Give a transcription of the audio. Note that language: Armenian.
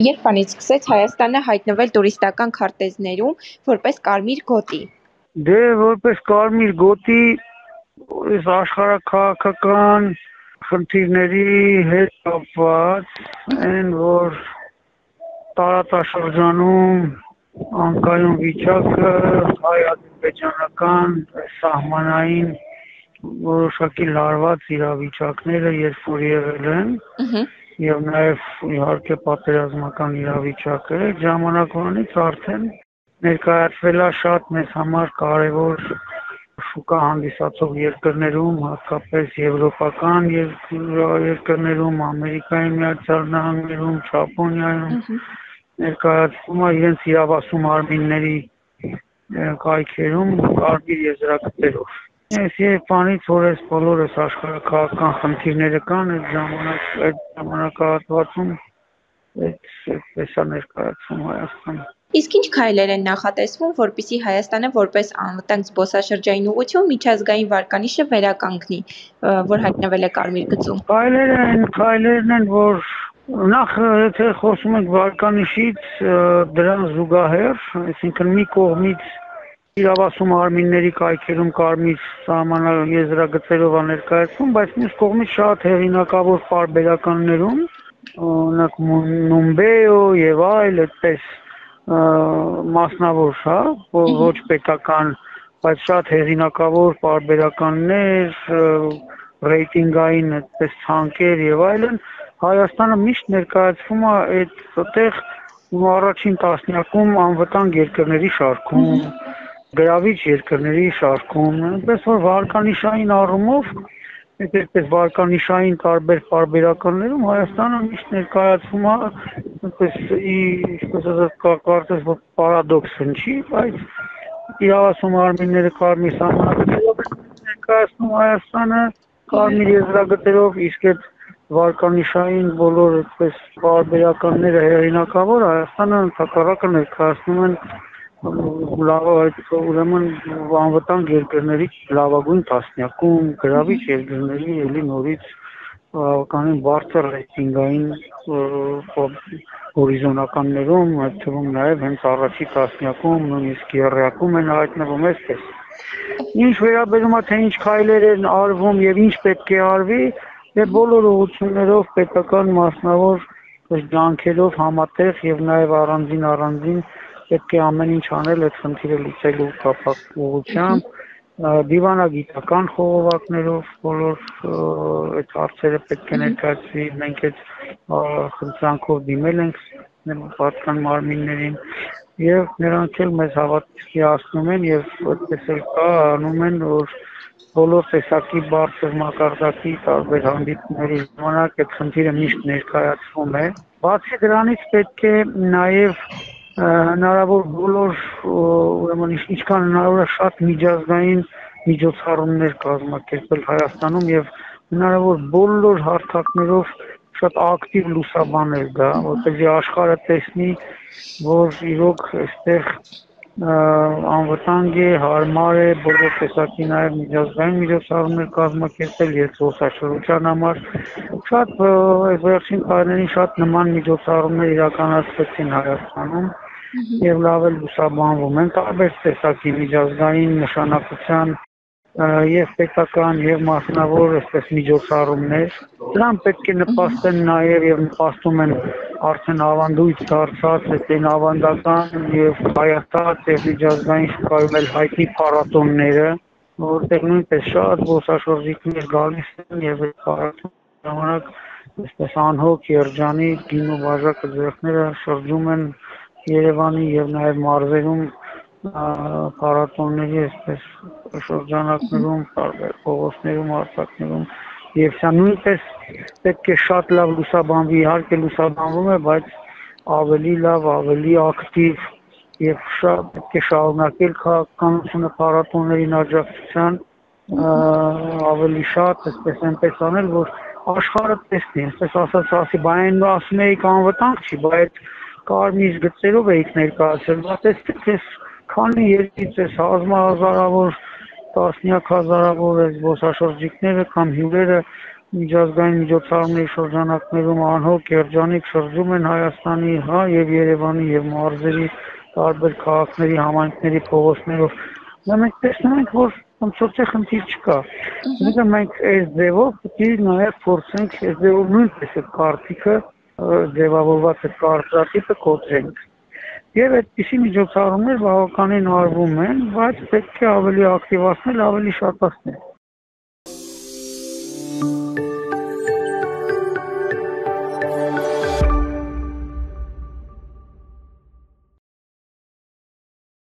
Երբանից սկսեց Հայաստանը հայտնվել տուրիստական քարտեզներում որպես կարմիր գոտի։ Դե որպես կարմիր գոտի այս աշխարհաքաղաքական խնդիրների հետ կապված այն որ տարածաշրջանում անկայուն վիճակը հայ-ադրբեջանական սահմանային որոշակի լարված իրավիճակները երբ որ եղել են եւ նաեւ իհարկե պատերազմական իրավիճակը ժամանակվանից արդեն ներկայացվել է շատ մեծ համար կարևոր շուկա հանդիսացող երկրներում, հատկապես եվրոպական երկրներում, Ամերիկայի Միացյալ Նահանգներում, Ճապոնիայում ներկայացվում է իրենց իրավասու մարմինների կայքերում կարմիր եզրակացերով։ Ես երբանից որ այս բոլոր աշխարհաքաղաքական խնդիրները կան, այդ ժամանակահատվածում այդպես է ներկայացվում Հայաստանը։ Իսկ ինչ քայլեր են նախատեսվում, որպեսզի Հայաստանը որպես անվտանգ զբոսաշրջային ուղղություն միջազգային վարկանիշը վերականգնի, որ հայտնվել է կարմիր գծում։ Քայլերն են, որ նախ եթե խոսում ենք վարկանիշից, դրան զուգահեռ, այսինքն մի կողմից իրավասու մարմինների կայքերում կարմիր սահմանաեզրագծերով է ներկայացվում, բայց մյուս կողմից շատ հեղինակավոր պարբերականներում, օրինակ Նումբեո եւ այլ այդպես մասնավոր, ոչ պետական, բայց շատ հեղինակավոր պարբերականներ, ռեյտինգային այդպես ցանկեր եւ այլն, Հայաստանը միշտ ներկայացվում է այդտեղ առաջին տասնյակում անվտանգ երկրների շարքում, գրավիչ երկրների շարքում, այնպես որ վարկանիշային առումով, այդպես վարկանիշային տարբեր պարբերականներում Հայաստանը միշտ ներկայացվում է, այնպես ինչպես կարծես որ պարադոքս հնչի, բայց իրավասու մարմինները կարմիր սահմանագծերով ներկայացնում Հայաստանը կարմիր եզրագծերով, իսկ այդ վարկանիշային բոլոր այդպես պարբերականները հեղինակավոր Հայաստանը ընդհակառակը ներկայացնում են ուրեմն անվտանգ երկրների լավագույն տասնյակում, գրավիչ երկրների էլի նորից բավականին բարձր ռեյտինգային հորիզոնականներում, այդ թվում նաև հենց առաջի տասնյակում, նույնիսկ եռյակում են հայտնվում այսպես։ Ինչ վերաբերում է թե ինչ քայլեր են արվում եւ ինչ պետք է արվի, դե բոլոր ուղղություններով պետական մասնավոր ջանքերով համատեղ եւ նաեւ առանձին պետք է ամեն ինչ անել այդ խնդիրը լուծելու կապակցությամբ, դիվանագիտական խողովակներով բոլոր այդ հարցերը պետք է ներկայացվի, մենք այդ խնդրանքով դիմել ենք պատկան մարմիններին եւ նրանք էլ մեզ հավատացնում են եւ այդպես էլ անում են, որ բոլոր տեսակի բարձր մակարդակի տարբեր հանդիպումների ժամանակ այդ խնդիրը միշտ ներկայացվում է։ Բացի դրանից պետք է նաեւ հնարավոր բոլոր ուրեմն ինչքան հնարավոր է շատ միջազգային միջոցառումներ կազմակերպել Հայաստանում եւ հնարավոր բոլոր հարթակներով շատ ակտիվ լուսաբանել դա, որպեսզի աշխարհը տեսնի, որ իրոք այստեղ անվտանգ է, հարմար է բոլոր տեսակի նաեւ միջազգային միջոցառումներ կազմակերպել եւ զբոսաշրջության համար շատ վերջին տարիներին շատ նման միջոցառումներ իրականացվեցին Հայաստանում եւ լավ էլ լուսաբանվում են տարբեր տեսակի միջազգային նշանակության եւ պետական եւ մասնավոր այսպես միջոցառումներ դրան պետք է նպաստեն նաեւ եւ նպաստում են արդեն ավանդույթ դարձած այդին ավանդական եւ հայաստան եւ միջազգային շուկայում էլ հայտնի փառատոնները որտեղ նույնպես շատ զբոսաշրջիկներ գալիս են եւ այդ փառատոնի ժամանակ այսպես անհոգ երջանիկ գինու բաժակը ձեռքները շրջում են Երևանի եւ նաեւ մարզերում փառատոնների այսպես շրջանակներում, տարբեր փողոցներում, արտակներում եւ սա նույնպես պետք է շատ լավ լուսաբանվի, իհարկե լուսաբանվում է, բայց ավելի լավ, ավելի ակտիվ եւ շատ պետք է շարունակել քաղաքականությունը փառատոններին աջակցության ավելի շատ, այսպես այնպես անել, որ աշխարհը տեսնի, այսպես ասած, ասի, բան ասում էիք անվտանգ չի, բայց կարմիր գծերով էիք ներկայացել, բայց այսպես քանի երկից էս հազարավոր, տասնյակ հազարավոր էս զբոսաշրջիկները կամ հյուրերը միջազգային միջոցառումների շրջանակներում անհոգ երջանիկ շրջում են Հայաստանի, եւ Երևանի եւ մարզերի տարբեր քաղաքների, համայնքների փողոցներով։ Դա մենք տեսնում ենք, որ ոնց խնդիր չկա։ Իսկ մենք այս ձևով պետք է նաեւ փորձենք այս ձևով նույնպես այդ կարծիքը ձևավորված այդ կարծրատիպը կոտրենք։ Եվ այդպիսի միջոցառումներ բավականին արվում են, բայց պետք է ավելի ակտիվացնել, ավելի շատացնել։